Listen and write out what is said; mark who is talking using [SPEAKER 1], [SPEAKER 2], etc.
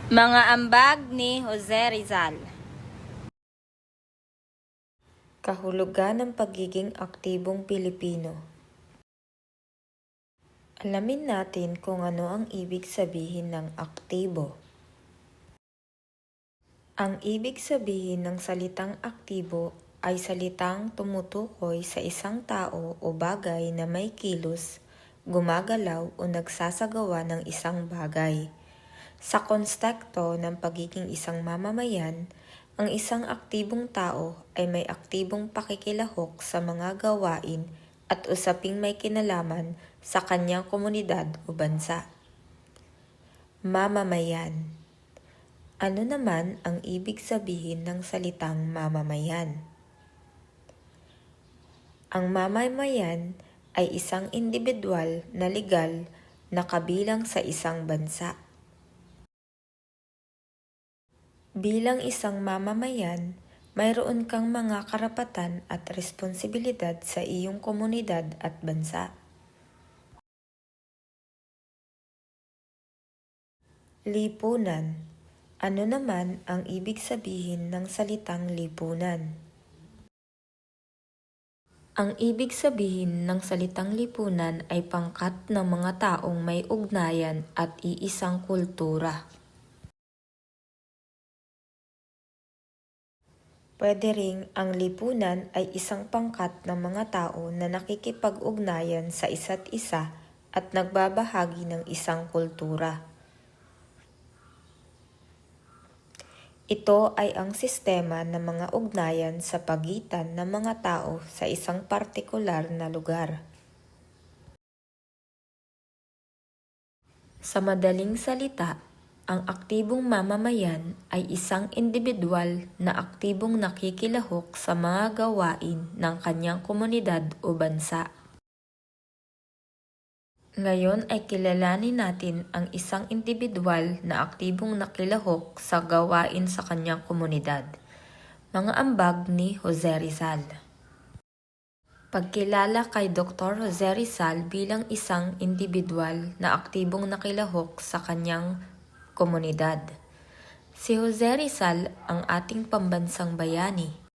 [SPEAKER 1] Mga ambag ni Jose Rizal.
[SPEAKER 2] Kahulugan ng pagiging aktibong Pilipino. Alamin natin kung ano ang ibig sabihin ng aktibo. Ang ibig sabihin ng salitang aktibo ay salitang tumutukoy sa isang tao o bagay na may kilos, gumagalaw o nagsasagawa ng isang bagay. Sa konteksto ng pagiging isang mamamayan, ang isang aktibong tao ay may aktibong pakikilahok sa mga gawain at usaping may kinalaman sa kanyang komunidad o bansa. Mamamayan. Ano naman ang ibig sabihin ng salitang mamamayan? Ang mamamayan ay isang individual na legal na kabilang sa isang bansa. Bilang isang mamamayan, mayroon kang mga karapatan at responsibilidad sa iyong komunidad at bansa. Lipunan. Ano naman ang ibig sabihin ng salitang lipunan? Ang ibig sabihin ng salitang lipunan ay pangkat ng mga taong may ugnayan at iisang kultura. Pwede ring ang lipunan ay isang pangkat ng mga tao na nakikipag-ugnayan sa isa't isa at nagbabahagi ng isang kultura. Ito ay ang sistema ng mga ugnayan sa pagitan ng mga tao sa isang partikular na lugar. Sa madaling salita, ang aktibong mamamayan ay isang individual na aktibong nakikilahok sa mga gawain ng kanyang komunidad o bansa. Ngayon ay kilalanin natin ang isang individual na aktibong nakilahok sa gawain sa kanyang komunidad. Mga ambag ni Jose Rizal. Pagkilala kay Dr. Jose Rizal bilang isang individual na aktibong nakilahok sa kanyang komunidad. Si Jose Rizal ang ating pambansang bayani.